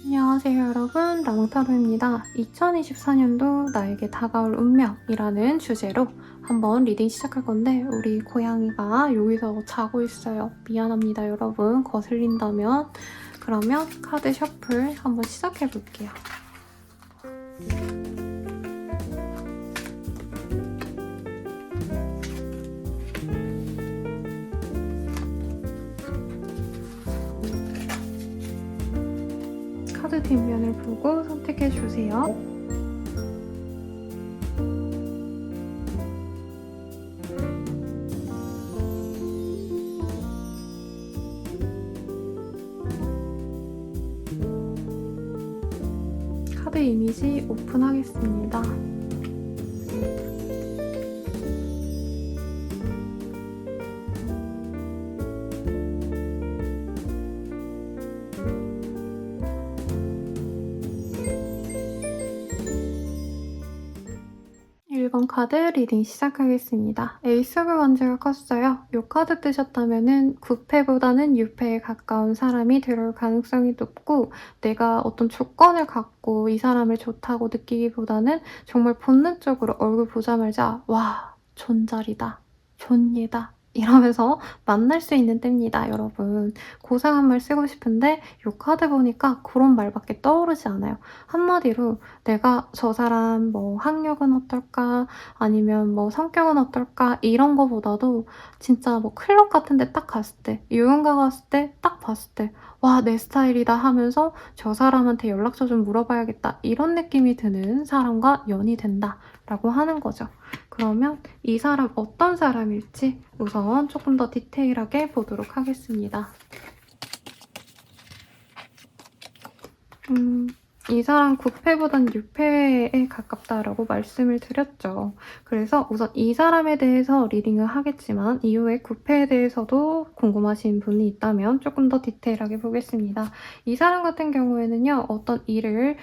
안녕하세요 여러분, 라몽타로입니다. 2024년도 나에게 다가올 운명이라는 주제로 한번 리딩 시작할 건데 우리 고양이가 여기서 자고 있어요. 미안합니다 여러분, 거슬린다면. 그러면 카드 셔플 한번 시작해 볼게요. 카드 뒷면을 보고 선택해 주세요. 카드 이미지 오픈하겠습니다. 이번 카드 리딩 시작하겠습니다. 에이스 오브 원즈가 컸어요. 이 카드 뜨셨다면은 9패보다는 6패에 가까운 사람이 들어올 가능성이 높고, 내가 어떤 조건을 갖고 이 사람을 좋다고 느끼기보다는 정말 본능적으로 얼굴 보자마자 와, 존잘이다, 존예다 이러면서 만날 수 있는 때입니다, 여러분. 고상한 말 쓰고 싶은데 이 카드 보니까 그런 말밖에 떠오르지 않아요. 한마디로 내가 저 사람 뭐 학력은 어떨까, 아니면 뭐 성격은 어떨까, 이런 거보다도 진짜 뭐 클럽 같은 데 딱 갔을 때, 유흥가 갔을 때 딱 봤을 때 와, 내 스타일이다 하면서 저 사람한테 연락처 좀 물어봐야겠다, 이런 느낌이 드는 사람과 연이 된다라고 하는 거죠. 그러면 이 사람 어떤 사람일지 우선 조금 더 디테일하게 보도록 하겠습니다. 이 사람 9패보단 6패에 가깝다라고 말씀을 드렸죠. 그래서 우선 이 사람에 대해서 리딩을 하겠지만 이후에 9패에 대해서도 궁금하신 분이 있다면 조금 더 디테일하게 보겠습니다. 이 사람 같은 경우에는요, 어떤 일을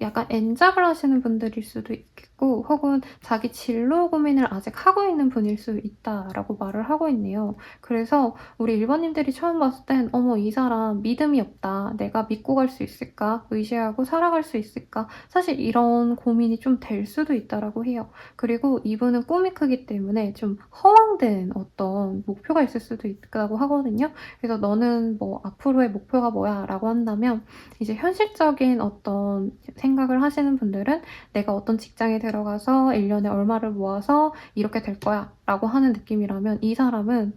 약간 엔잡을 하시는 분들일 수도 있겠고, 혹은 자기 진로 고민을 아직 하고 있는 분일 수 있다라고 말을 하고 있네요. 그래서 우리 1번님들이 처음 봤을 땐 어머, 이 사람 믿음이 없다, 내가 믿고 갈 수 있을까, 의지하고 살아갈 수 있을까, 사실 이런 고민이 좀 될 수도 있다라고 해요. 그리고 이분은 꿈이 크기 때문에 좀 허황된 어떤 목표가 있을 수도 있다고 하거든요. 그래서 너는 뭐 앞으로의 목표가 뭐야 라고 한다면, 이제 현실적인 어떤 생각을 하시는 분들은 내가 어떤 직장에 들어가서 1년에 얼마를 모아서 이렇게 될 거야 라고 하는 느낌이라면, 이 사람은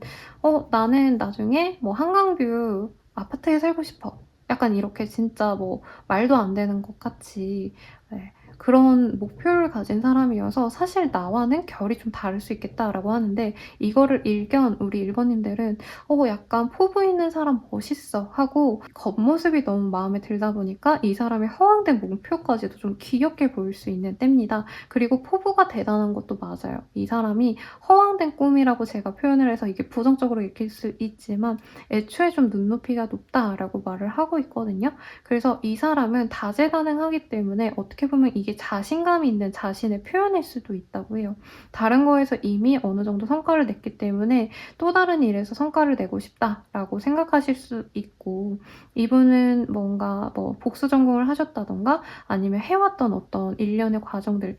나는 나중에 뭐 한강뷰 아파트에 살고 싶어, 약간 이렇게 진짜 뭐 말도 안 되는 것 같이, 네, 그런 목표를 가진 사람이어서 사실 나와는 결이 좀 다를 수 있겠다라고 하는데, 이거를 일견 우리 1번님들은 약간 포부 있는 사람 멋있어 하고 겉모습이 너무 마음에 들다 보니까 이 사람의 허황된 목표까지도 좀 귀엽게 보일 수 있는 때입니다. 그리고 포부가 대단한 것도 맞아요. 이 사람이 허황된 꿈이라고 제가 표현을 해서 이게 부정적으로 읽힐 수 있지만 애초에 좀 눈높이가 높다라고 말을 하고 있거든요. 그래서 이 사람은 다재다능하기 때문에 어떻게 보면 이게 자신감이 있는 자신의 표현일 수도 있다고 해요. 다른 거에서 이미 어느 정도 성과를 냈기 때문에 또 다른 일에서 성과를 내고 싶다라고 생각하실 수 있고, 이분은 뭔가 뭐 복수 전공을 하셨다던가 아니면 해왔던 어떤 일련의 과정들,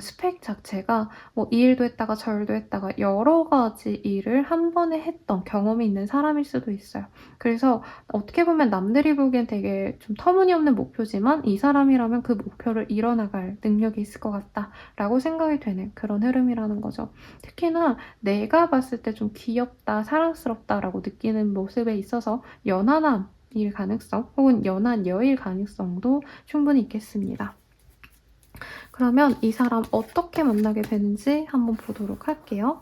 스펙 자체가 뭐 이 일도 했다가 저 일도 했다가 여러 가지 일을 한 번에 했던 경험이 있는 사람일 수도 있어요. 그래서 어떻게 보면 남들이 보기엔 되게 좀 터무니없는 목표지만 이 사람이라면 그 목표를 이뤄나갈 능력이 있을 것 같다라고 생각이 되는 그런 흐름이라는 거죠. 특히나 내가 봤을 때 좀 귀엽다, 사랑스럽다라고 느끼는 모습에 있어서 연하남일 가능성 혹은 연한 여일 가능성도 충분히 있겠습니다. 그러면 이 사람 어떻게 만나게 되는지 한번 보도록 할게요.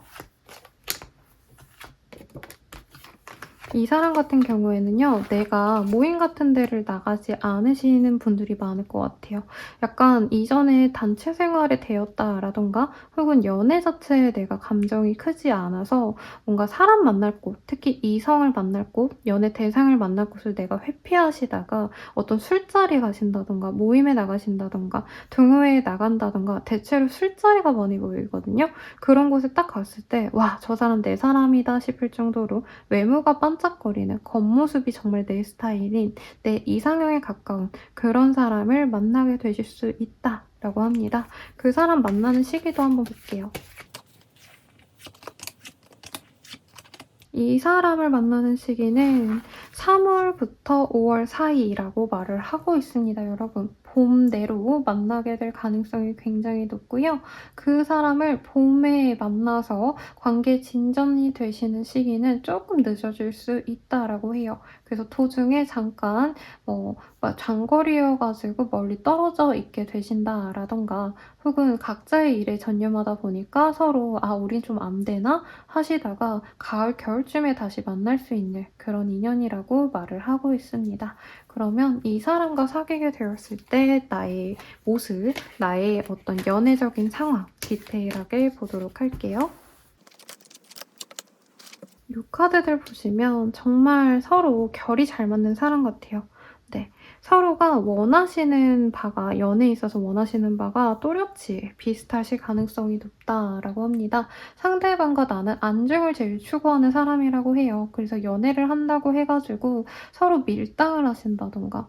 이 사람 같은 경우에는요, 내가 모임 같은 데를 나가지 않으시는 분들이 많을 것 같아요. 약간 이전에 단체 생활에 되었다라던가 혹은 연애 자체에 내가 감정이 크지 않아서 뭔가 사람 만날 곳, 특히 이성을 만날 곳, 연애 대상을 만날 곳을 내가 회피하시다가 어떤 술자리 가신다던가 모임에 나가신다던가 동호회에 나간다던가 대체로 술자리가 많이 보이거든요. 그런 곳에 딱 갔을 때 와, 저 사람 내 사람이다 싶을 정도로 외모가 반짝거리는 겉모습이 정말 내 스타일인 내 이상형에 가까운 그런 사람을 만나게 되실 수 있다라고 합니다. 그 사람 만나는 시기도 한번 볼게요. 이 사람을 만나는 시기는 3월부터 5월 사이라고 말을 하고 있습니다, 여러분. 봄 내로 만나게 될 가능성이 굉장히 높고요. 그 사람을 봄에 만나서 관계 진전이 되시는 시기는 조금 늦어질 수 있다라고 해요. 그래서 도중에 잠깐 장거리여가지고 멀리 떨어져 있게 되신다라던가 혹은 각자의 일에 전념하다 보니까 서로 우린 좀 안 되나 하시다가 가을, 겨울쯤에 다시 만날 수 있는 그런 인연이라고 말을 하고 있습니다. 그러면 이 사람과 사귀게 되었을 때 나의 모습, 나의 어떤 연애적인 상황 디테일하게 보도록 할게요. 이 카드들 보시면 정말 서로 결이 잘 맞는 사람 같아요. 네, 서로가 원하시는 바가 연애에 있어서 원하시는 바가 또렷이 비슷하실 가능성이 높다라고 합니다. 상대방과 나는 안정을 제일 추구하는 사람이라고 해요. 그래서 연애를 한다고 해가지고 서로 밀당을 하신다던가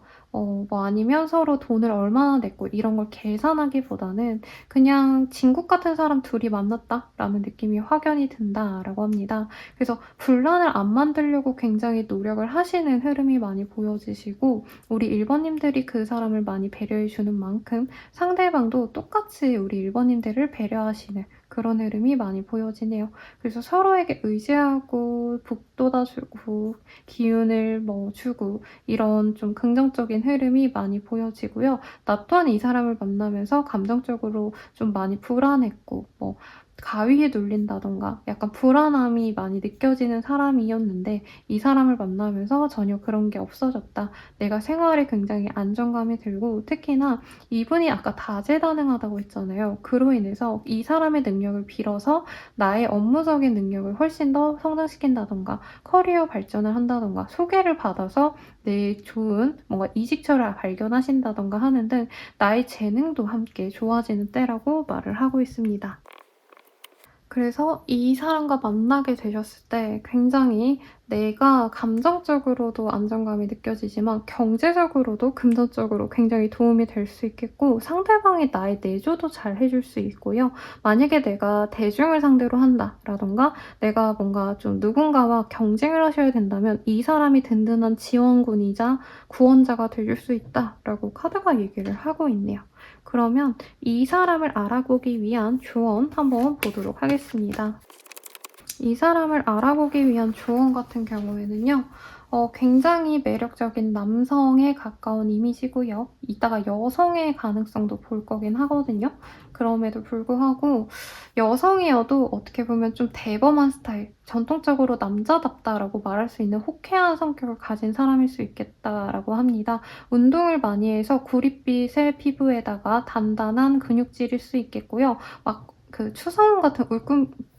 아니면 서로 돈을 얼마나 냈고 이런 걸 계산하기보다는 그냥 진국 같은 사람 둘이 만났다라는 느낌이 확연히 든다라고 합니다. 그래서 분란을 안 만들려고 굉장히 노력을 하시는 흐름이 많이 보여지시고 우리 1번님들이 그 사람을 많이 배려해주는 만큼 상대방도 똑같이 우리 1번님들을 배려하시는 그런 흐름이 많이 보여지네요. 그래서 서로에게 의지하고 북돋아주고 기운을 주고 이런 좀 긍정적인 흐름이 많이 보여지고요. 나 또한 이 사람을 만나면서 감정적으로 좀 많이 불안했고 가위에 눌린다던가 약간 불안함이 많이 느껴지는 사람이었는데 이 사람을 만나면서 전혀 그런 게 없어졌다. 내가 생활에 굉장히 안정감이 들고 특히나 이분이 아까 다재다능하다고 했잖아요. 그로 인해서 이 사람의 능력을 빌어서 나의 업무적인 능력을 훨씬 더 성장시킨다던가 커리어 발전을 한다던가 소개를 받아서 내 좋은 뭔가 이직처를 발견하신다던가 하는 등 나의 재능도 함께 좋아지는 때라고 말을 하고 있습니다. 그래서 이 사람과 만나게 되셨을 때 굉장히 내가 감정적으로도 안정감이 느껴지지만 경제적으로도 금전적으로 굉장히 도움이 될 수 있겠고 상대방이 나의 내조도 잘 해줄 수 있고요. 만약에 내가 대중을 상대로 한다라던가 내가 뭔가 좀 누군가와 경쟁을 하셔야 된다면 이 사람이 든든한 지원군이자 구원자가 되줄 수 있다라고 카드가 얘기를 하고 있네요. 그러면 이 사람을 알아보기 위한 조언 한번 보도록 하겠습니다. 이 사람을 알아보기 위한 조언 같은 경우에는요. 굉장히 매력적인 남성에 가까운 이미지고요. 이따가 여성의 가능성도 볼 거긴 하거든요. 그럼에도 불구하고 여성이어도 어떻게 보면 좀 대범한 스타일, 전통적으로 남자답다라고 말할 수 있는 호쾌한 성격을 가진 사람일 수 있겠다라고 합니다. 운동을 많이 해서 구릿빛의 피부에다가 단단한 근육질일 수 있겠고요. 막 그 추성훈 같은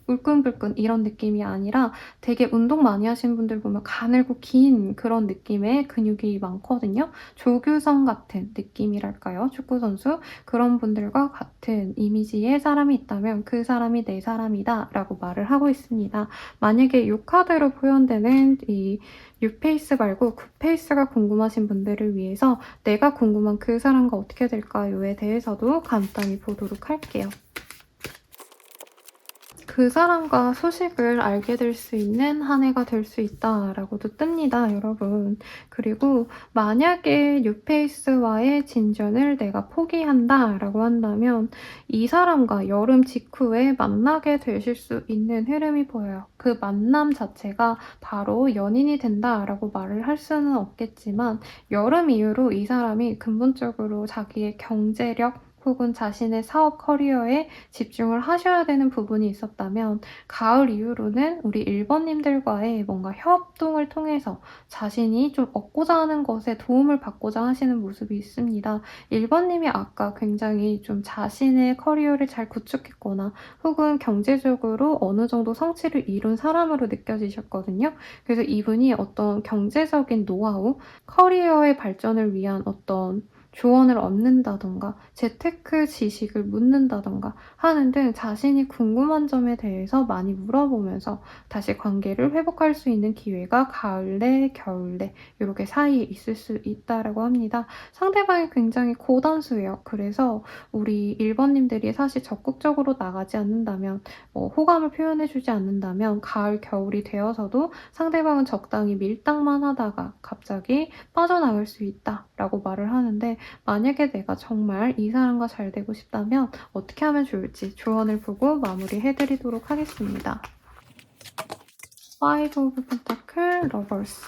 울끈불끈 이런 느낌이 아니라 되게 운동 많이 하시는 분들 보면 가늘고 긴 그런 느낌의 근육이 많거든요. 조규성 같은 느낌이랄까요? 축구선수? 그런 분들과 같은 이미지의 사람이 있다면 그 사람이 내 사람이다 라고 말을 하고 있습니다. 만약에 이 카드로 표현되는 이 6페이스 말고 9페이스가 궁금하신 분들을 위해서 내가 궁금한 그 사람과 어떻게 될까요에 대해서도 간단히 보도록 할게요. 그 사람과 소식을 알게 될 수 있는 한 해가 될 수 있다라고도 뜹니다, 여러분. 그리고 만약에 뉴페이스와의 진전을 내가 포기한다라고 한다면 이 사람과 여름 직후에 만나게 되실 수 있는 흐름이 보여요. 그 만남 자체가 바로 연인이 된다라고 말을 할 수는 없겠지만 여름 이후로 이 사람이 근본적으로 자기의 경제력 혹은 자신의 사업 커리어에 집중을 하셔야 되는 부분이 있었다면 가을 이후로는 우리 1번님들과의 뭔가 협동을 통해서 자신이 좀 얻고자 하는 것에 도움을 받고자 하시는 모습이 있습니다. 1번님이 아까 굉장히 좀 자신의 커리어를 잘 구축했거나 혹은 경제적으로 어느 정도 성취를 이룬 사람으로 느껴지셨거든요. 그래서 이분이 어떤 경제적인 노하우, 커리어의 발전을 위한 어떤 조언을 얻는다던가 재테크 지식을 묻는다던가 하는 등 자신이 궁금한 점에 대해서 많이 물어보면서 다시 관계를 회복할 수 있는 기회가 가을 내, 겨울 내 요렇게 사이에 있을 수 있다라고 합니다. 상대방이 굉장히 고단수예요. 그래서 우리 1번 님들이 사실 적극적으로 나가지 않는다면 호감을 표현해 주지 않는다면 가을, 겨울이 되어서도 상대방은 적당히 밀당만 하다가 갑자기 빠져나갈 수 있다라고 말을 하는데 만약에 내가 정말 이 사람과 잘 되고 싶다면 어떻게 하면 좋을지 조언을 보고 마무리해 드리도록 하겠습니다. Five of Pentacle, Lovers.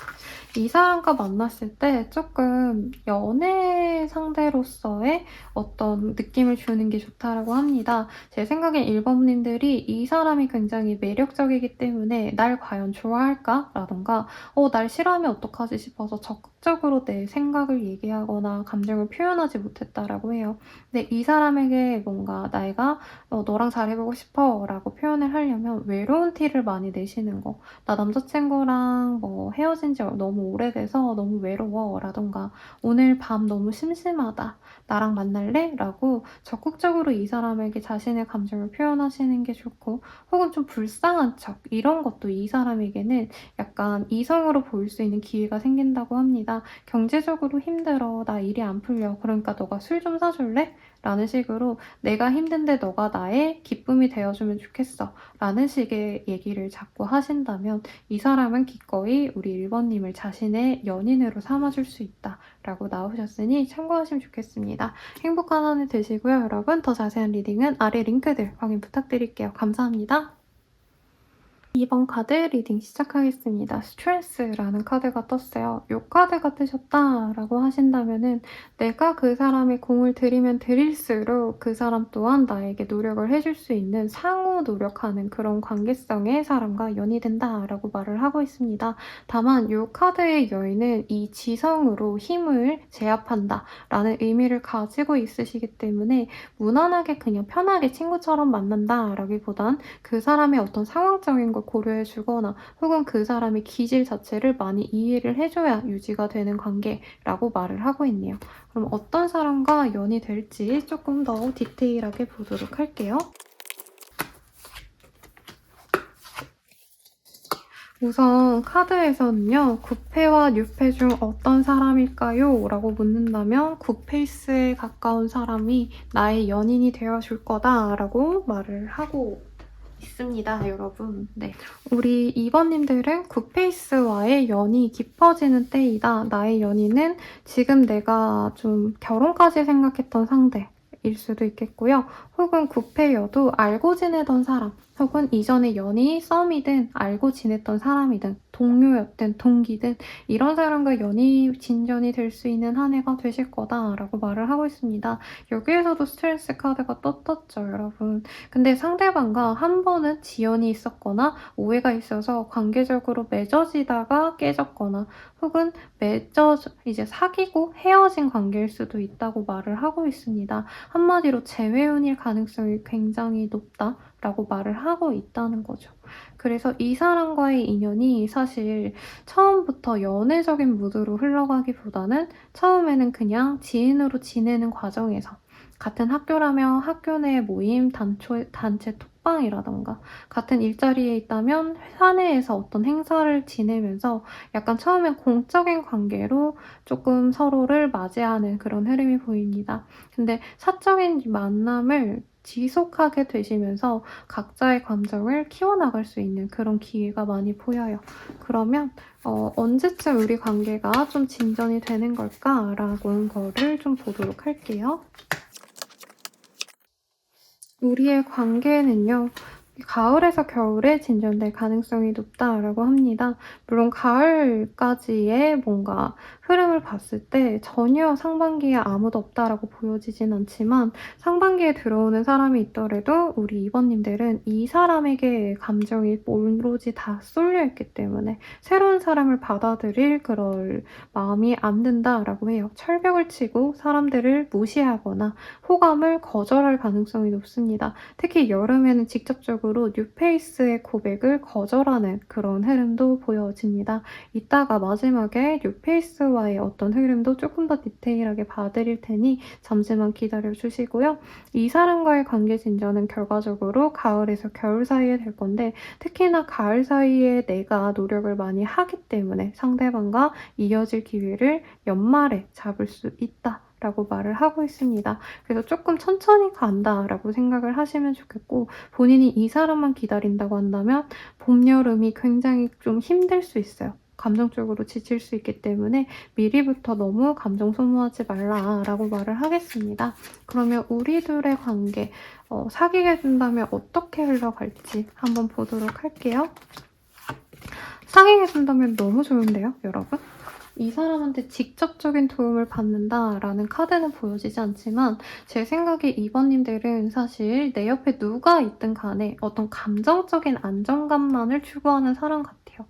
이 사람과 만났을 때 조금 연애 상대로서의 어떤 느낌을 주는 게 좋다라고 합니다. 제 생각엔 1번님들이 이 사람이 굉장히 매력적이기 때문에 날 과연 좋아할까? 라던가 날 싫어하면 어떡하지 싶어서 적극적으로 내 생각을 얘기하거나 감정을 표현하지 못했다라고 해요. 근데 이 사람에게 뭔가 내가 너랑 잘해보고 싶어 라고 표현을 하려면 외로운 티를 많이 내시는 거. 나 남자친구랑 헤어진 지 너무 오래돼서 너무 외로워 라던가 오늘 밤 너무 심심하다. 나랑 만날래? 라고 적극적으로 이 사람에게 자신의 감정을 표현하시는 게 좋고 혹은 좀 불쌍한 척 이런 것도 이 사람에게는 약간 이성으로 보일 수 있는 기회가 생긴다고 합니다. 경제적으로 힘들어. 나 일이 안 풀려. 그러니까 너가 술 좀 사줄래? 라는 식으로 내가 힘든데 너가 나의 기쁨이 되어주면 좋겠어. 라는 식의 얘기를 자꾸 하신다면 이 사람은 기꺼이 우리 1번님을 자신의 연인으로 삼아줄 수 있다 라고 나오셨으니 참고하시면 좋겠습니다. 행복한 한 해 되시고요. 여러분 더 자세한 리딩은 아래 링크들 확인 부탁드릴게요. 감사합니다. 2번 카드 리딩 시작하겠습니다. 스트레스라는 카드가 떴어요. 이 카드가 뜨셨다라고 하신다면은 내가 그 사람의 공을 들이면 들일수록 그 사람 또한 나에게 노력을 해줄 수 있는 상호 노력하는 그런 관계성의 사람과 연이 된다라고 말을 하고 있습니다. 다만 이 카드의 여인은 이 지성으로 힘을 제압한다라는 의미를 가지고 있으시기 때문에 무난하게 그냥 편하게 친구처럼 만난다라기보단 그 사람의 어떤 상황적인 걸 고려해주거나 혹은 그 사람의 기질 자체를 많이 이해를 해줘야 유지가 되는 관계라고 말을 하고 있네요. 그럼 어떤 사람과 연이 될지 조금 더 디테일하게 보도록 할게요. 우선 카드에서는요. 9패와 6패 중 어떤 사람일까요? 라고 묻는다면 9페이스에 가까운 사람이 나의 연인이 되어줄 거다 라고 말을 하고 있습니다, 여러분. 네. 우리 2번님들은 9페이스와의 연이 깊어지는 때이다. 나의 연인은 지금 내가 좀 결혼까지 생각했던 상대일 수도 있겠고요. 혹은 9패여도 알고 지내던 사람, 혹은 이전에 연이 썸이든 알고 지냈던 사람이든 동료였든 동기든 이런 사람과 연이 진전이 될 수 있는 한 해가 되실 거다라고 말을 하고 있습니다. 여기에서도 스트레스 카드가 떴죠, 여러분. 근데 상대방과 한 번은 지연이 있었거나 오해가 있어서 관계적으로 맺어지다가 깨졌거나 혹은 이제 사귀고 헤어진 관계일 수도 있다고 말을 하고 있습니다. 한마디로 재회운일 가능성이 굉장히 높다라고 말을 하고 있다는 거죠. 그래서 이 사람과의 인연이 사실 처음부터 연애적인 무드로 흘러가기보다는 처음에는 그냥 지인으로 지내는 과정에서 같은 학교라면 학교 내 모임, 단체 톡방이라던가 같은 일자리에 있다면 회사 내에서 어떤 행사를 지내면서 약간 처음엔 공적인 관계로 조금 서로를 맞이하는 그런 흐름이 보입니다. 근데 사적인 만남을 지속하게 되시면서 각자의 감정을 키워나갈 수 있는 그런 기회가 많이 보여요. 그러면 언제쯤 우리 관계가 좀 진전이 되는 걸까라는 거를 좀 보도록 할게요. 우리의 관계는요. 가을에서 겨울에 진전될 가능성이 높다라고 합니다. 물론 가을까지의 뭔가 흐름을 봤을 때 전혀 상반기에 아무도 없다라고 보여지진 않지만 상반기에 들어오는 사람이 있더라도 우리 2번님들은 이 사람에게 감정이 오로지 다 쏠려있기 때문에 새로운 사람을 받아들일 그럴 마음이 안 든다라고 해요. 철벽을 치고 사람들을 무시하거나 호감을 거절할 가능성이 높습니다. 특히 여름에는 직접적으로 결과적으로 뉴페이스의 고백을 거절하는 그런 흐름도 보여집니다. 이따가 마지막에 뉴페이스와의 어떤 흐름도 조금 더 디테일하게 봐드릴 테니 잠시만 기다려주시고요. 이 사람과의 관계 진전은 결과적으로 가을에서 겨울 사이에 될 건데 특히나 가을 사이에 내가 노력을 많이 하기 때문에 상대방과 이어질 기회를 연말에 잡을 수 있다. 라고 말을 하고 있습니다. 그래서 조금 천천히 간다라고 생각을 하시면 좋겠고 본인이 이 사람만 기다린다고 한다면 봄, 여름이 굉장히 좀 힘들 수 있어요. 감정적으로 지칠 수 있기 때문에 미리부터 너무 감정 소모하지 말라라고 말을 하겠습니다. 그러면 우리들의 관계 사귀게 된다면 어떻게 흘러갈지 한번 보도록 할게요. 사귀게 된다면 너무 좋은데요, 여러분? 이 사람한테 직접적인 도움을 받는다라는 카드는 보여지지 않지만 제 생각에 이번님들은 사실 내 옆에 누가 있든 간에 어떤 감정적인 안정감만을 추구하는 사람 같아요.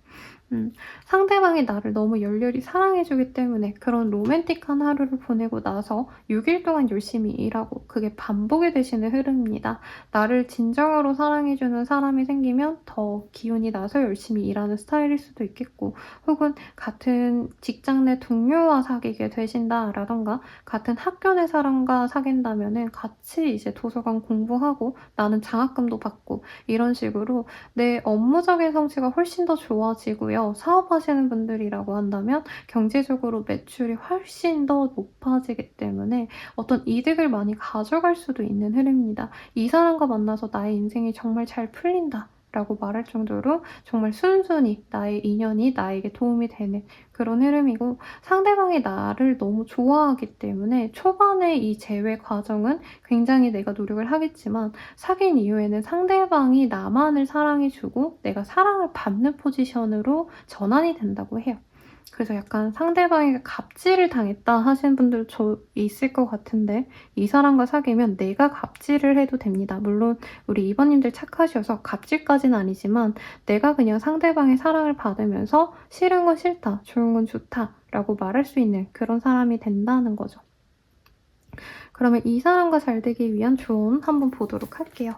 상대방이 나를 너무 열렬히 사랑해주기 때문에 그런 로맨틱한 하루를 보내고 나서 6일 동안 열심히 일하고 그게 반복이 되시는 흐름입니다. 나를 진정으로 사랑해주는 사람이 생기면 더 기운이 나서 열심히 일하는 스타일일 수도 있겠고 혹은 같은 직장 내 동료와 사귀게 되신다라던가 같은 학교 내 사람과 사귄다면은 같이 이제 도서관 공부하고 나는 장학금도 받고 이런 식으로 내 업무적인 성취가 훨씬 더 좋아지고요. 사업하시는 분들이라고 한다면 경제적으로 매출이 훨씬 더 높아지기 때문에 어떤 이득을 많이 가져갈 수도 있는 흐름입니다. 이 사람과 만나서 나의 인생이 정말 잘 풀린다. 라고 말할 정도로 정말 순순히 나의 인연이 나에게 도움이 되는 그런 흐름이고 상대방이 나를 너무 좋아하기 때문에 초반에 이 재회 과정은 굉장히 내가 노력을 하겠지만 사귄 이후에는 상대방이 나만을 사랑해주고 내가 사랑을 받는 포지션으로 전환이 된다고 해요. 그래서 약간 상대방에게 갑질을 당했다 하시는 분들 있을 것 같은데 이 사람과 사귀면 내가 갑질을 해도 됩니다. 물론 우리 2번님들 착하셔서 갑질까지는 아니지만 내가 그냥 상대방의 사랑을 받으면서 싫은 건 싫다, 좋은 건 좋다 라고 말할 수 있는 그런 사람이 된다는 거죠. 그러면 이 사람과 잘 되기 위한 조언 한번 보도록 할게요.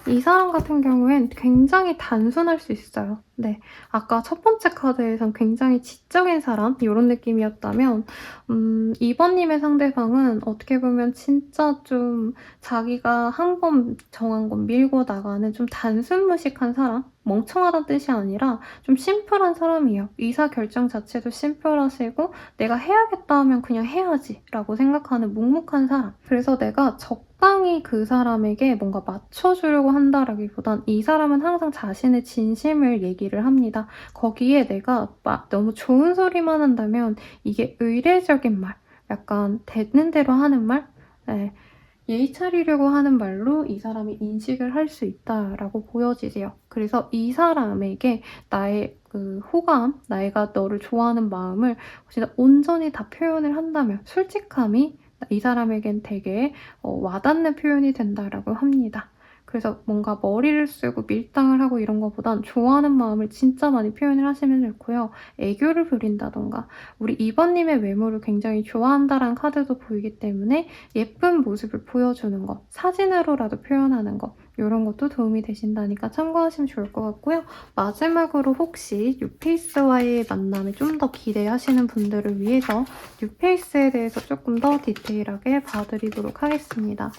이 사람 같은 경우엔 굉장히 단순할 수 있어요. 네, 아까 첫 번째 카드에선 굉장히 지적인 사람 이런 느낌이었다면 2번님의 상대방은 어떻게 보면 진짜 좀 자기가 한 번 정한 건 밀고 나가는 좀 단순무식한 사람? 멍청하다는 뜻이 아니라 좀 심플한 사람이에요. 의사결정 자체도 심플하시고 내가 해야겠다 하면 그냥 해야지 라고 생각하는 묵묵한 사람. 그래서 내가 적당히 그 사람에게 뭔가 맞춰주려고 한다라기보단 이 사람은 항상 자신의 진심을 얘기를 합니다. 거기에 내가 너무 좋은 소리만 한다면 이게 의례적인 말, 약간 되는 대로 하는 말? 네. 예의 차리려고 하는 말로 이 사람이 인식을 할 수 있다라고 보여지세요. 그래서 이 사람에게 나의 그 호감, 내가 너를 좋아하는 마음을 진짜 온전히 다 표현을 한다면 솔직함이 이 사람에겐 되게 와닿는 표현이 된다라고 합니다. 그래서 뭔가 머리를 쓰고 밀당을 하고 이런 것보단 좋아하는 마음을 진짜 많이 표현을 하시면 좋고요. 애교를 부린다던가 우리 2번님의 외모를 굉장히 좋아한다라는 카드도 보이기 때문에 예쁜 모습을 보여주는 것, 사진으로라도 표현하는 것 이런 것도 도움이 되신다니까 참고하시면 좋을 것 같고요. 마지막으로 혹시 뉴페이스와의 만남을 좀 더 기대하시는 분들을 위해서 뉴페이스에 대해서 조금 더 디테일하게 봐드리도록 하겠습니다.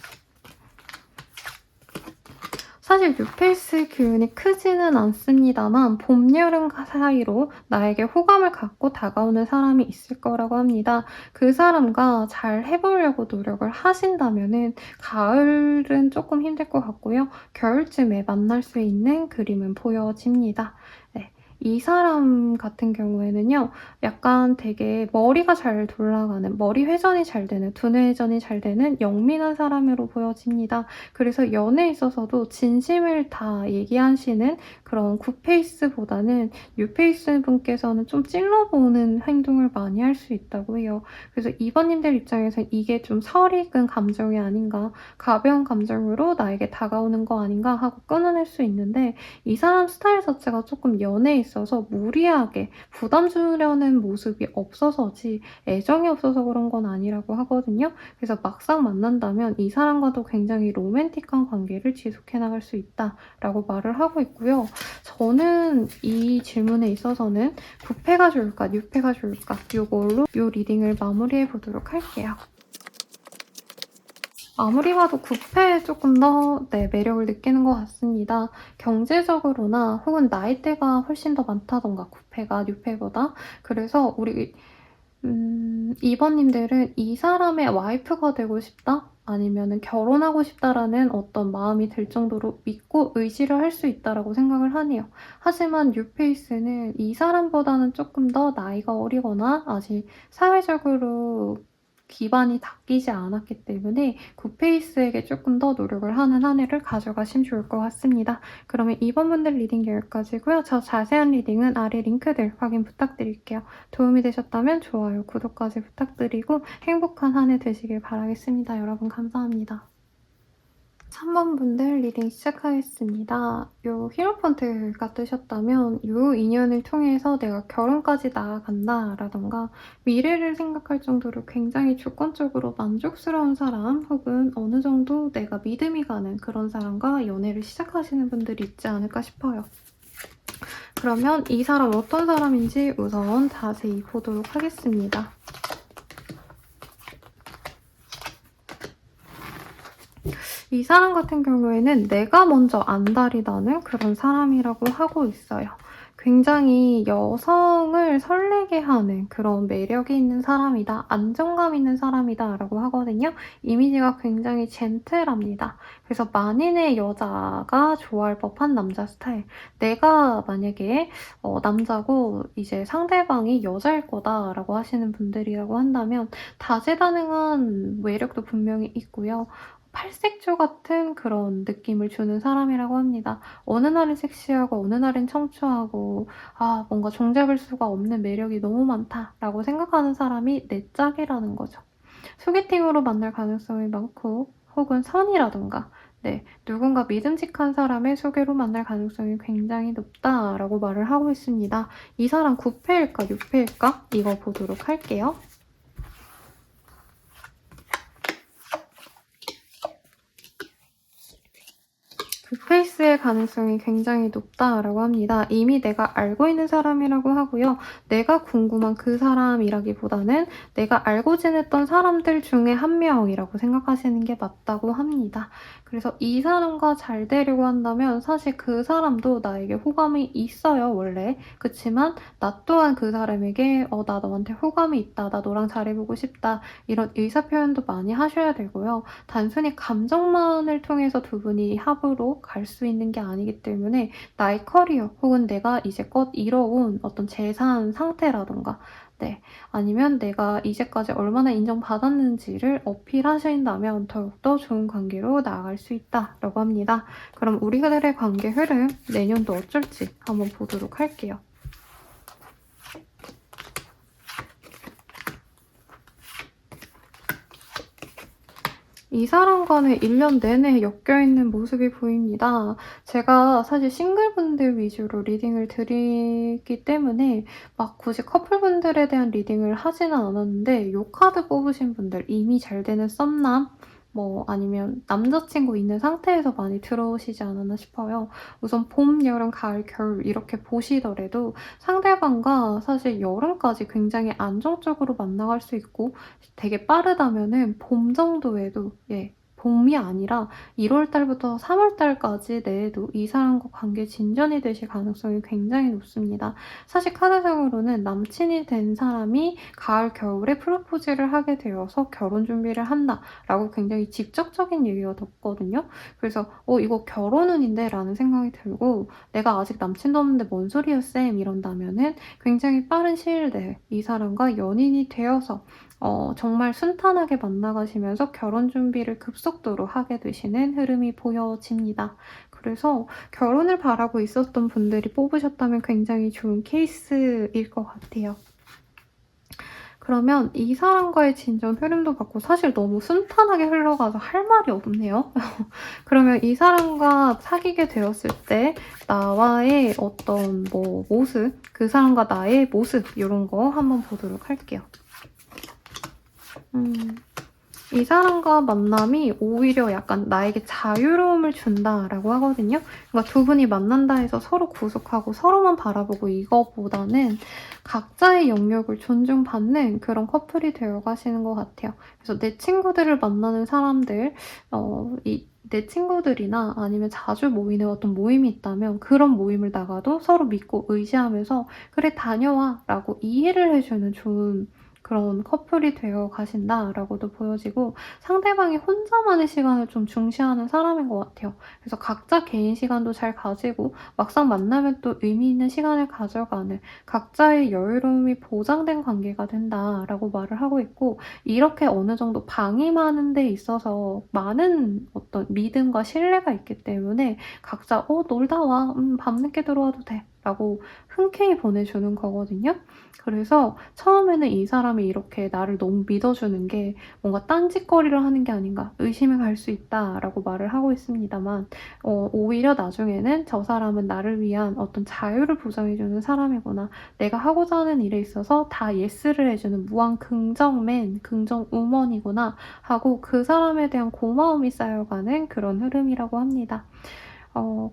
사실 뉴페이스 기운이 크지는 않습니다만 봄, 여름 사이로 나에게 호감을 갖고 다가오는 사람이 있을 거라고 합니다. 그 사람과 잘 해보려고 노력을 하신다면 가을은 조금 힘들 것 같고요. 겨울쯤에 만날 수 있는 그림은 보여집니다. 네. 이 사람 같은 경우에는요. 약간 되게 머리가 잘 돌아가는, 머리 회전이 잘 되는, 두뇌 회전이 잘 되는 영민한 사람으로 보여집니다. 그래서 연애에 있어서도 진심을 다 얘기하시는 그런 굿페이스보다는 뉴페이스 분께서는 좀 찔러보는 행동을 많이 할 수 있다고 해요. 그래서 2번님들 입장에서 이게 좀 설익은 감정이 아닌가, 가벼운 감정으로 나에게 다가오는 거 아닌가 하고 끊어낼 수 있는데 이 사람 스타일 자체가 조금 연애에 있어서 무리하게 부담 주려는 모습이 없어서지 애정이 없어서 그런 건 아니라고 하거든요. 그래서 막상 만난다면 이 사람과도 굉장히 로맨틱한 관계를 지속해 나갈 수 있다라고 말을 하고 있고요. 저는 이 질문에 있어서는 9패가 좋을까 6패가 좋을까 이걸로 이 리딩을 마무리해 보도록 할게요. 아무리 봐도 9패에 조금 더 매력을 느끼는 것 같습니다. 경제적으로나 혹은 나이대가 훨씬 더 많다던가 9패가 6패보다. 그래서 우리 2번님들은 이 사람의 와이프가 되고 싶다? 아니면 결혼하고 싶다라는 어떤 마음이 들 정도로 믿고 의지를 할 수 있다라고 생각을 하네요. 하지만 뉴페이스는 이 사람보다는 조금 더 나이가 어리거나 아직 사회적으로 기반이 닦이지 않았기 때문에 굿페이스에게 조금 더 노력을 하는 한 해를 가져가시면 좋을 것 같습니다. 그러면 2번 분들 리딩 여기까지고요. 저 자세한 리딩은 아래 링크들 확인 부탁드릴게요. 도움이 되셨다면 좋아요, 구독까지 부탁드리고 행복한 한 해 되시길 바라겠습니다. 여러분 감사합니다. 3번 분들 리딩 시작하겠습니다. 요 히로폰트가 뜨셨다면 요 인연을 통해서 내가 결혼까지 나아간다 라던가 미래를 생각할 정도로 굉장히 주권적으로 만족스러운 사람 혹은 어느 정도 내가 믿음이 가는 그런 사람과 연애를 시작하시는 분들이 있지 않을까 싶어요. 그러면 이 사람 어떤 사람인지 우선 자세히 보도록 하겠습니다. 이 사람 같은 경우에는 내가 먼저 안달이나는 그런 사람이라고 하고 있어요. 굉장히 여성을 설레게 하는 그런 매력이 있는 사람이다. 안정감 있는 사람이다 라고 하거든요. 이미지가 굉장히 젠틀합니다. 그래서 만인의 여자가 좋아할 법한 남자 스타일. 내가 만약에 남자고 이제 상대방이 여자일 거다라고 하시는 분들이라고 한다면 다재다능한 매력도 분명히 있고요. 팔색조 같은 그런 느낌을 주는 사람이라고 합니다. 어느 날은 섹시하고 어느 날은 청초하고 뭔가 종잡을 수가 없는 매력이 너무 많다라고 생각하는 사람이 내 짝이라는 거죠. 소개팅으로 만날 가능성이 많고 혹은 선이라던가 누군가 믿음직한 사람의 소개로 만날 가능성이 굉장히 높다라고 말을 하고 있습니다. 이 사람 9패일까 6패일까? 이거 보도록 할게요. 굿페이스의 가능성이 굉장히 높다라고 합니다. 이미 내가 알고 있는 사람이라고 하고요. 내가 궁금한 그 사람이라기보다는 내가 알고 지냈던 사람들 중에 한 명이라고 생각하시는 게 맞다고 합니다. 그래서 이 사람과 잘 되려고 한다면 사실 그 사람도 나에게 호감이 있어요, 원래. 그치만 나 또한 그 사람에게 나 너한테 호감이 있다, 나 너랑 잘해보고 싶다 이런 의사표현도 많이 하셔야 되고요. 단순히 감정만을 통해서 두 분이 합으로 갈 수 있는 게 아니기 때문에 나의 커리어 혹은 내가 이제껏 이뤄온 어떤 재산 상태라던가 아니면 내가 이제까지 얼마나 인정받았는지를 어필하신다면 더욱더 좋은 관계로 나아갈 수 있다라고 합니다. 그럼 우리들의 관계 흐름 내년도 어쩔지 한번 보도록 할게요. 이 사람과는 1년 내내 엮여있는 모습이 보입니다. 제가 사실 싱글분들 위주로 리딩을 드리기 때문에 막 굳이 커플분들에 대한 리딩을 하지는 않았는데 이 카드 뽑으신 분들 이미 잘 되는 썸남 아니면 남자친구 있는 상태에서 많이 들어오시지 않았나 싶어요. 우선 봄, 여름, 가을, 겨울 이렇게 보시더라도 상대방과 사실 여름까지 굉장히 안정적으로 만나갈 수 있고 되게 빠르다면은 봄 정도에도 봄이 아니라 1월 달부터 3월 달까지 내에도 이 사람과 관계 진전이 되실 가능성이 굉장히 높습니다. 사실 카드상으로는 남친이 된 사람이 가을, 겨울에 프로포즈를 하게 되어서 결혼 준비를 한다라고 굉장히 직접적인 얘기가 떴거든요. 그래서 이거 결혼운인데? 라는 생각이 들고 내가 아직 남친도 없는데 뭔 소리야 쌤 이런다면은 굉장히 빠른 시일 내에 이 사람과 연인이 되어서 정말 순탄하게 만나가시면서 결혼 준비를 급속도로 하게 되시는 흐름이 보여집니다. 그래서 결혼을 바라고 있었던 분들이 뽑으셨다면 굉장히 좋은 케이스일 것 같아요. 그러면 이 사람과의 진전 흐름도 봤고 사실 너무 순탄하게 흘러가서 할 말이 없네요. 그러면 이 사람과 사귀게 되었을 때 나와의 어떤 뭐 모습, 그 사람과 나의 모습 이런 거 한번 보도록 할게요. 이 사람과 만남이 오히려 약간 나에게 자유로움을 준다라고 하거든요. 그러니까 두 분이 만난다 해서 서로 구속하고 서로만 바라보고 이거보다는 각자의 영역을 존중받는 그런 커플이 되어 가시는 것 같아요. 그래서 내 친구들을 만나는 사람들, 내 친구들이나 아니면 자주 모이는 어떤 모임이 있다면 그런 모임을 나가도 서로 믿고 의지하면서 그래 다녀와 라고 이해를 해주는 좋은 그런 커플이 되어 가신다라고도 보여지고 상대방이 혼자만의 시간을 좀 중시하는 사람인 것 같아요. 그래서 각자 개인 시간도 잘 가지고 막상 만나면 또 의미 있는 시간을 가져가는 각자의 여유로움이 보장된 관계가 된다라고 말을 하고 있고 이렇게 어느 정도 방임하는 데 있어서 많은 어떤 믿음과 신뢰가 있기 때문에 각자 놀다 와. 밤늦게 들어와도 돼. 라고 흔쾌히 보내주는 거거든요. 그래서 처음에는 이 사람이 이렇게 나를 너무 믿어주는 게 뭔가 딴짓거리를 하는 게 아닌가 의심이 갈 수 있다라고 말을 하고 있습니다만 오히려 나중에는 저 사람은 나를 위한 어떤 자유를 보장해주는 사람이구나. 내가 하고자 하는 일에 있어서 다 예스를 해주는 무한 긍정맨, 긍정우먼이구나 하고 그 사람에 대한 고마움이 쌓여가는 그런 흐름이라고 합니다.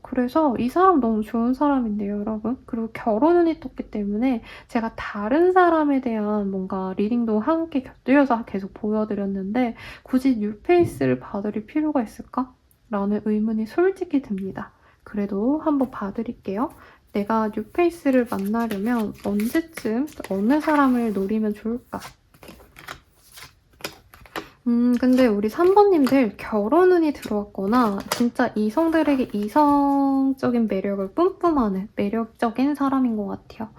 그래서 이 사람 너무 좋은 사람인데요, 여러분. 그리고 결혼운이 떴기 때문에 제가 다른 사람에 대한 뭔가 리딩도 함께 곁들여서 계속 보여드렸는데 굳이 뉴페이스를 봐드릴 필요가 있을까? 라는 의문이 솔직히 듭니다. 그래도 한번 봐드릴게요. 내가 뉴페이스를 만나려면 언제쯤 어느 사람을 노리면 좋을까? 근데 우리 3번님들 결혼운이 들어왔거나 진짜 이성들에게 이성적인 매력을 뿜뿜하는 매력적인 사람인 것 같아요.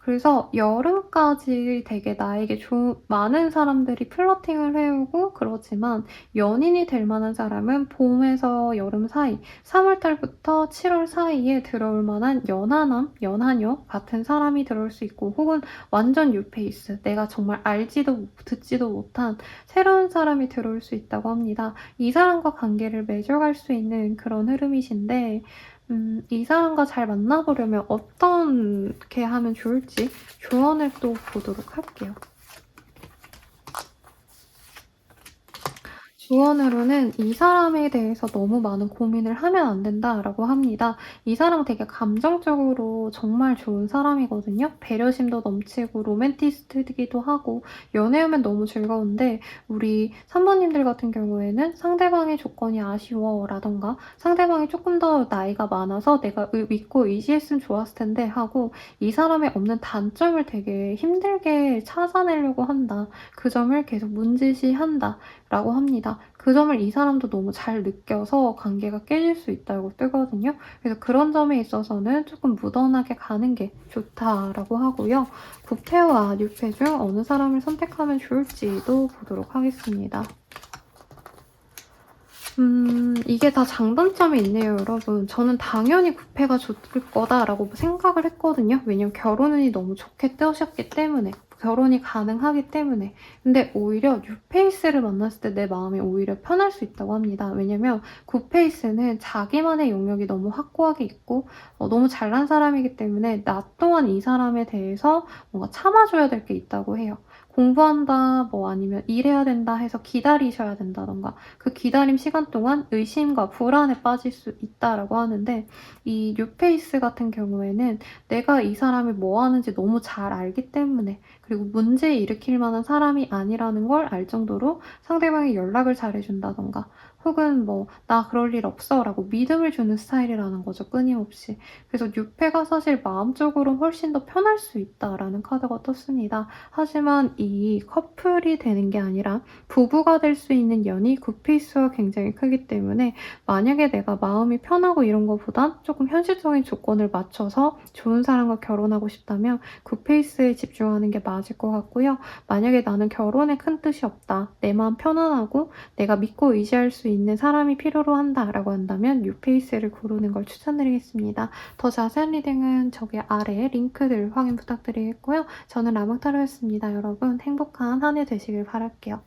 그래서 여름까지 되게 나에게 많은 사람들이 플러팅을 해오고 그러지만 연인이 될 만한 사람은 봄에서 여름 사이, 3월달부터 7월 사이에 들어올 만한 연하남, 연하녀 같은 사람이 들어올 수 있고 혹은 완전 뉴페이스, 내가 정말 알지도 듣지도 못한 새로운 사람이 들어올 수 있다고 합니다. 이 사람과 관계를 맺어갈 수 있는 그런 흐름이신데 이 사람과 잘 만나보려면 어떻게 하면 좋을지 조언을 또 보도록 할게요. 조언으로는 이 사람에 대해서 너무 많은 고민을 하면 안 된다라고 합니다. 이 사람 되게 감정적으로 정말 좋은 사람이거든요. 배려심도 넘치고 로맨티스트이기도 하고 연애하면 너무 즐거운데 우리 3번님들 같은 경우에는 상대방의 조건이 아쉬워라던가 상대방이 조금 더 나이가 많아서 내가 믿고 의지했으면 좋았을 텐데 하고 이 사람의 없는 단점을 되게 힘들게 찾아내려고 한다. 그 점을 계속 문제시한다. 라고 합니다. 그 점을 이 사람도 너무 잘 느껴서 관계가 깨질 수 있다고 뜨거든요. 그래서 그런 점에 있어서는 조금 무던하게 가는 게 좋다라고 하고요. 9패와 6패 중 어느 사람을 선택하면 좋을지도 보도록 하겠습니다. 이게 다 장단점이 있네요, 여러분. 저는 당연히 9패가 좋을 거다라고 생각을 했거든요. 왜냐면 결혼운이 너무 좋게 뜨셨기 때문에. 결혼이 가능하기 때문에. 근데 오히려 뉴페이스를 만났을 때 내 마음이 오히려 편할 수 있다고 합니다. 왜냐면 9페이스는 자기만의 영역이 너무 확고하게 있고 너무 잘난 사람이기 때문에 나 또한 이 사람에 대해서 뭔가 참아줘야 될 게 있다고 해요. 공부한다, 뭐 아니면 일해야 된다 해서 기다리셔야 된다던가 그 기다림 시간 동안 의심과 불안에 빠질 수 있다라고 하는데 이 뉴페이스 같은 경우에는 내가 이 사람이 뭐 하는지 너무 잘 알기 때문에 그리고 문제 일으킬 만한 사람이 아니라는 걸 알 정도로 상대방이 연락을 잘해준다던가 혹은 뭐 나 그럴 일 없어 라고 믿음을 주는 스타일이라는 거죠. 끊임없이. 그래서 뉴페가 사실 마음적으로 훨씬 더 편할 수 있다라는 카드가 떴습니다. 하지만 이 커플이 되는 게 아니라 부부가 될 수 있는 연이 9페이스가 굉장히 크기 때문에 만약에 내가 마음이 편하고 이런 것보단 조금 현실적인 조건을 맞춰서 좋은 사람과 결혼하고 싶다면 9페이스에 집중하는 게 맞을 것 같고요. 만약에 나는 결혼에 큰 뜻이 없다. 내 마음 편안하고 내가 믿고 의지할 수 있는 사람이 필요로 한다라고 한다면 뉴페이스를 고르는 걸 추천드리겠습니다. 더 자세한 리딩은 저기 아래 링크들 확인 부탁드리겠고요. 저는 라망타로였습니다. 여러분 행복한 한 해 되시길 바랄게요.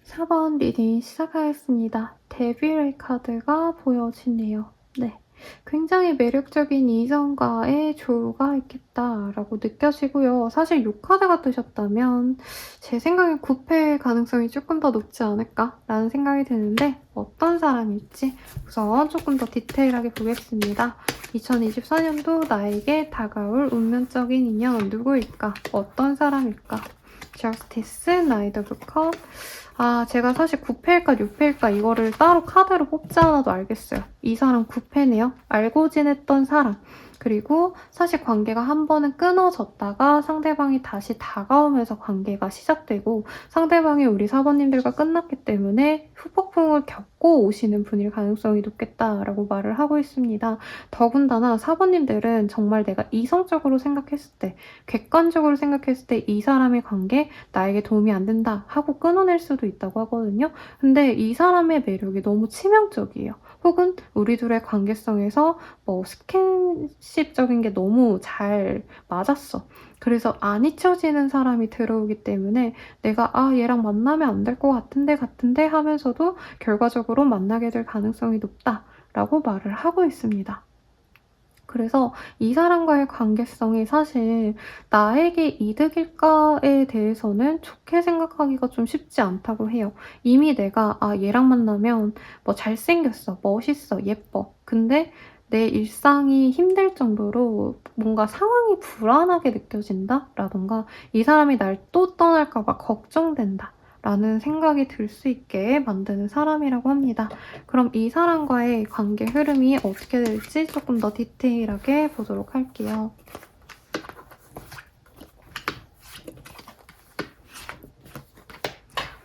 4번 리딩 시작하겠습니다. 데빌의 카드가 보여지네요. 네. 굉장히 매력적인 이성과의 조우가 있겠다라고 느껴지고요. 사실 요 카드가 뜨셨다면 제 생각엔 9패 가능성이 조금 더 높지 않을까라는 생각이 드는데 어떤 사람일지 우선 조금 더 디테일하게 보겠습니다. 2024년도 나에게 다가올 운명적인 인연 누구일까? 어떤 사람일까? 저스티스, 나이트 오브 컵. 제가 사실 9패일까 6패일까 이거를 따로 카드로 뽑지 않아도 알겠어요. 이 사람 9패네요. 알고 지냈던 사람. 그리고 사실 관계가 한 번은 끊어졌다가 상대방이 다시 다가오면서 관계가 시작되고 상대방이 우리 사번님들과 끝났기 때문에 후폭풍을 겪고 오시는 분일 가능성이 높겠다라고 말을 하고 있습니다. 더군다나 사번님들은 정말 내가 이성적으로 생각했을 때, 객관적으로 생각했을 때 이 사람의 관계 나에게 도움이 안 된다 하고 끊어낼 수도 있다고 하거든요. 근데 이 사람의 매력이 너무 치명적이에요. 혹은 우리 둘의 관계성에서 뭐 스킨십적인 게 너무 잘 맞았어. 그래서 안 잊혀지는 사람이 들어오기 때문에 내가 얘랑 만나면 안 될 것 같은데 하면서도 결과적으로 만나게 될 가능성이 높다라고 말을 하고 있습니다. 그래서 이 사람과의 관계성이 사실 나에게 이득일까에 대해서는 좋게 생각하기가 좀 쉽지 않다고 해요. 이미 내가 얘랑 만나면 뭐 잘생겼어, 멋있어, 예뻐. 근데 내 일상이 힘들 정도로 뭔가 상황이 불안하게 느껴진다라던가 이 사람이 날 또 떠날까 봐 걱정된다. 라는 생각이 들 수 있게 만드는 사람이라고 합니다. 그럼 이 사람과의 관계 흐름이 어떻게 될지 조금 더 디테일하게 보도록 할게요.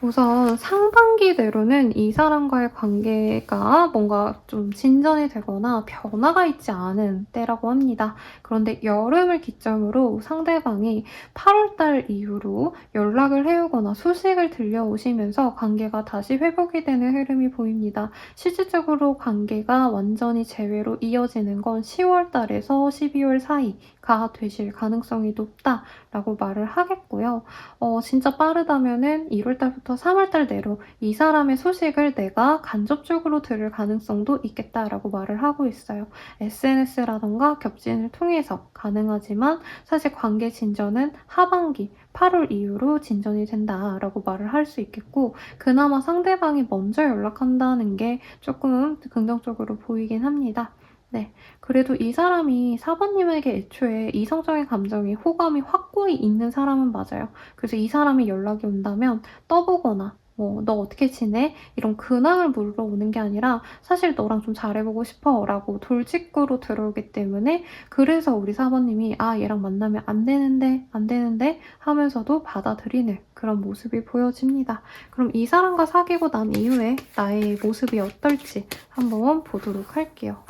우선 상반기대로는 이 사람과의 관계가 뭔가 좀 진전이 되거나 변화가 있지 않은 때라고 합니다. 그런데 여름을 기점으로 상대방이 8월달 이후로 연락을 해오거나 소식을 들려오시면서 관계가 다시 회복이 되는 흐름이 보입니다. 실질적으로 관계가 완전히 재회로 이어지는 건 10월달에서 12월 사이가 되실 가능성이 높다라고 말을 하겠고요. 진짜 빠르다면은 1월달부터 3월달 내로 이 사람의 소식을 내가 간접적으로 들을 가능성도 있겠다라고 말을 하고 있어요. SNS라던가 겹진을 통해서 가능하지만 사실 관계 진전은 하반기 8월 이후로 진전이 된다라고 말을 할 수 있겠고 그나마 상대방이 먼저 연락한다는 게 조금 긍정적으로 보이긴 합니다. 네, 그래도 이 사람이 사번님에게 애초에 이성적인 감정이 호감이 확고히 있는 사람은 맞아요. 그래서 이 사람이 연락이 온다면 떠보거나 너 어떻게 지내? 이런 근황을 물어오는 게 아니라 사실 너랑 좀 잘해보고 싶어 라고 돌직구로 들어오기 때문에 그래서 우리 사번님이 얘랑 만나면 안 되는데 하면서도 받아들이는 그런 모습이 보여집니다. 그럼 이 사람과 사귀고 난 이후에 나의 모습이 어떨지 한번 보도록 할게요.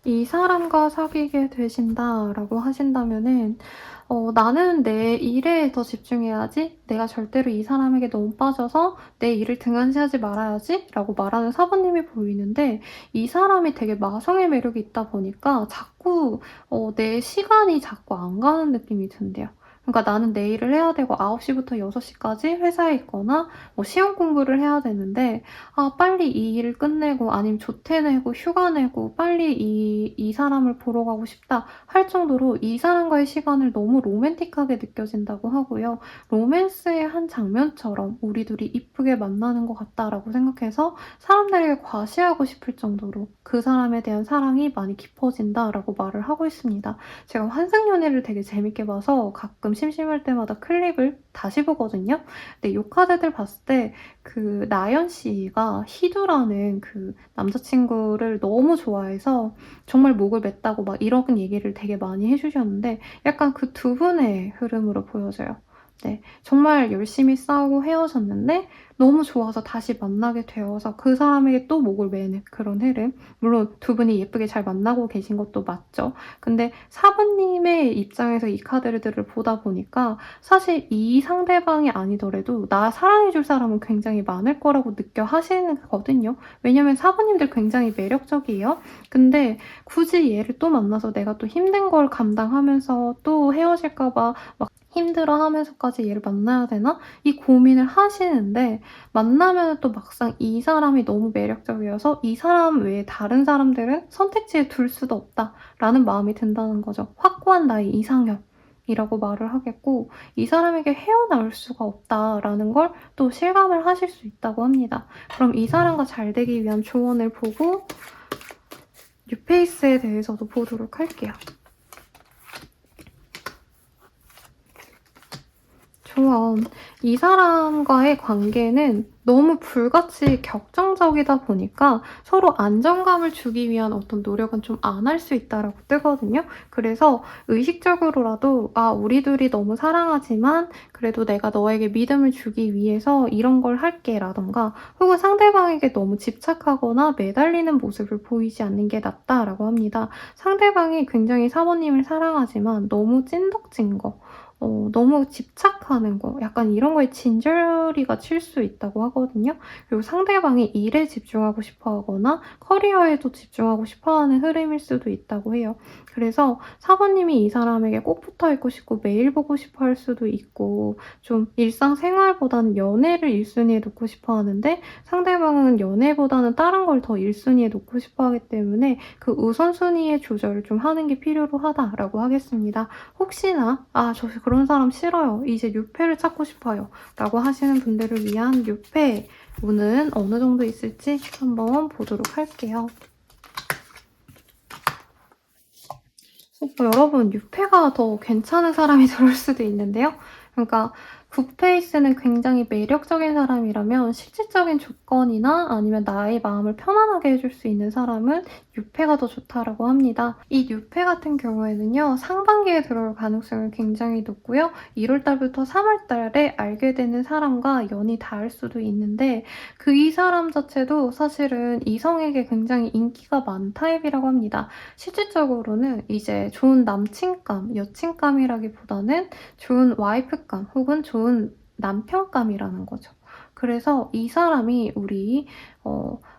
이 사람과 사귀게 되신다라고 하신다면은 나는 내 일에 더 집중해야지. 내가 절대로 이 사람에게 너무 빠져서 내 일을 등한시하지 말아야지. 라고 말하는 사부님이 보이는데 이 사람이 되게 마성의 매력이 있다 보니까 자꾸 내 시간이 자꾸 안 가는 느낌이 든대요. 그러니까 나는 내 일을 해야 되고 9시부터 6시까지 회사에 있거나 뭐 시험 공부를 해야 되는데 빨리 이 일을 끝내고 아니면 조퇴 내고 휴가 내고 빨리 이 사람을 보러 가고 싶다 할 정도로 이 사람과의 시간을 너무 로맨틱하게 느껴진다고 하고요. 로맨스의 한 장면처럼 우리 둘이 이쁘게 만나는 것 같다라고 생각해서 사람들에게 과시하고 싶을 정도로 그 사람에 대한 사랑이 많이 깊어진다라고 말을 하고 있습니다. 제가 환승연애를 되게 재밌게 봐서 가끔 심심할 때마다 클립을 다시 보거든요. 근데 이 카드들 봤을 때 그 나연 씨가 희두라는 그 남자친구를 너무 좋아해서 정말 목을 맸다고 막 이런 얘기를 되게 많이 해주셨는데 약간 그 두 분의 흐름으로 보여져요. 네, 정말 열심히 싸우고 헤어졌는데 너무 좋아서 다시 만나게 되어서 그 사람에게 또 목을 매는 그런 흐름. 물론 두 분이 예쁘게 잘 만나고 계신 것도 맞죠. 근데 사부님의 입장에서 이 카드들을 보다 보니까 사실 이 상대방이 아니더라도 나 사랑해 줄 사람은 굉장히 많을 거라고 느껴 하시는 거거든요. 왜냐면 사부님들 굉장히 매력적이에요. 근데 굳이 얘를 또 만나서 내가 또 힘든 걸 감당하면서 또 헤어질까 봐 막 힘들어하면서까지 얘를 만나야 되나? 이 고민을 하시는데 만나면 또 막상 이 사람이 너무 매력적이어서 이 사람 외에 다른 사람들은 선택지에 둘 수도 없다라는 마음이 든다는 거죠. 확고한 나의 이상형이라고 말을 하겠고 이 사람에게 헤어나올 수가 없다라는 걸 또 실감을 하실 수 있다고 합니다. 그럼 이 사람과 잘 되기 위한 조언을 보고 뉴페이스에 대해서도 보도록 할게요. 조언. 이 사람과의 관계는 너무 불같이 격정적이다 보니까 서로 안정감을 주기 위한 어떤 노력은 좀 안 할 수 있다라고 뜨거든요. 그래서 의식적으로라도 우리 둘이 너무 사랑하지만 그래도 내가 너에게 믿음을 주기 위해서 이런 걸 할게 라던가 혹은 상대방에게 너무 집착하거나 매달리는 모습을 보이지 않는 게 낫다라고 합니다. 상대방이 굉장히 사모님을 사랑하지만 너무 찐덕진 거 너무 집착하는 거 약간 이런 거에 진저리가 칠 수 있다고 하거든요. 그리고 상대방이 일에 집중하고 싶어 하거나 커리어에도 집중하고 싶어 하는 흐름일 수도 있다고 해요. 그래서 사부님이 이 사람에게 꼭 붙어 있고 싶고 매일 보고 싶어 할 수도 있고 좀 일상생활보다는 연애를 1순위에 놓고 싶어 하는데 상대방은 연애보다는 다른 걸 더 1순위에 놓고 싶어 하기 때문에 그 우선순위의 조절을 좀 하는 게 필요로 하다라고 하겠습니다. 혹시나 저 그런 사람 싫어요. 이제 뉴페를 찾고 싶어요. 라고 하시는 분들을 위한 뉴페 운은 어느 정도 있을지 한번 보도록 할게요. 여러분 뉴페가 더 괜찮은 사람이 들어올 수도 있는데요. 그러니까 굿페이스는 굉장히 매력적인 사람이라면 실질적인 조건이나 아니면 나의 마음을 편안하게 해줄 수 있는 사람은 뉴페가 더 좋다라고 합니다. 이 뉴페 같은 경우에는요. 상반기에 들어올 가능성이 굉장히 높고요. 1월달부터 3월달에 알게 되는 사람과 연이 닿을 수도 있는데 이 사람 자체도 사실은 이성에게 굉장히 인기가 많은 타입이라고 합니다. 실질적으로는 이제 좋은 남친감, 여친감이라기보다는 좋은 와이프감 혹은 좋은 남편감이라는 거죠. 그래서 이 사람이 우리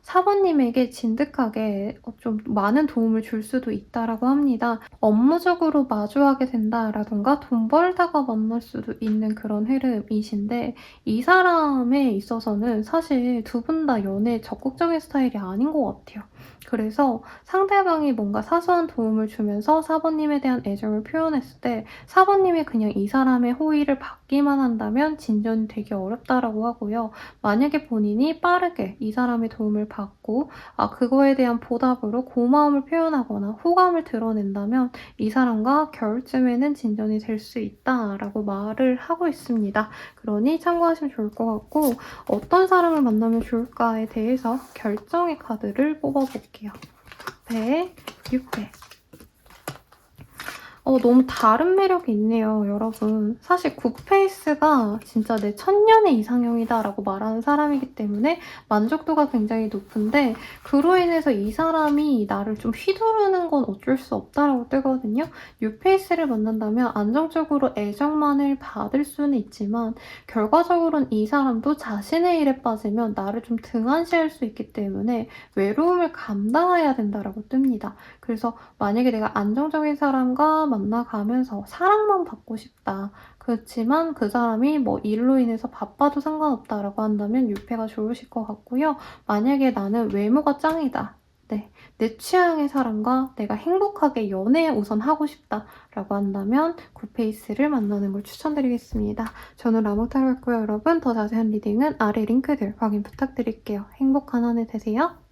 사부님에게 진득하게 좀 많은 도움을 줄 수도 있다라고 합니다. 업무적으로 마주하게 된다라던가 돈 벌다가 만날 수도 있는 그런 흐름이신데 이 사람에 있어서는 사실 두 분 다 연애에 적극적인 스타일이 아닌 것 같아요. 그래서 상대방이 뭔가 사소한 도움을 주면서 사부님에 대한 애정을 표현했을 때 사부님이 그냥 이 사람의 호의를 받기만 한다면 진전이 되게 어렵다라고 하고요. 만약에 본인이 빠르게 이 사람의 도움을 받고 그거에 대한 보답으로 고마움을 표현하거나 호감을 드러낸다면 이 사람과 겨울쯤에는 진전이 될 수 있다라고 말을 하고 있습니다. 그러니 참고하시면 좋을 것 같고 어떤 사람을 만나면 좋을까에 대해서 결정의 카드를 뽑아볼게요. 9패, 6패. 너무 다른 매력이 있네요, 여러분. 사실 굿페이스가 진짜 내 천년의 이상형이다라고 말하는 사람이기 때문에 만족도가 굉장히 높은데 그로 인해서 이 사람이 나를 좀 휘두르는 건 어쩔 수 없다라고 뜨거든요. 뉴페이스를 만난다면 안정적으로 애정만을 받을 수는 있지만 결과적으로는 이 사람도 자신의 일에 빠지면 나를 좀 등한시할 수 있기 때문에 외로움을 감당해야 된다라고 뜹니다. 그래서 만약에 내가 안정적인 사람과 만나가면서 사랑만 받고 싶다. 그렇지만 그 사람이 일로 인해서 바빠도 상관없다라고 한다면 유패가 좋으실 것 같고요. 만약에 나는 외모가 짱이다. 네, 내 취향의 사람과 내가 행복하게 연애 우선 하고 싶다라고 한다면 굿페이스를 만나는 걸 추천드리겠습니다. 저는 라모타로였고요. 여러분 더 자세한 리딩은 아래 링크들 확인 부탁드릴게요. 행복한 한 해 되세요.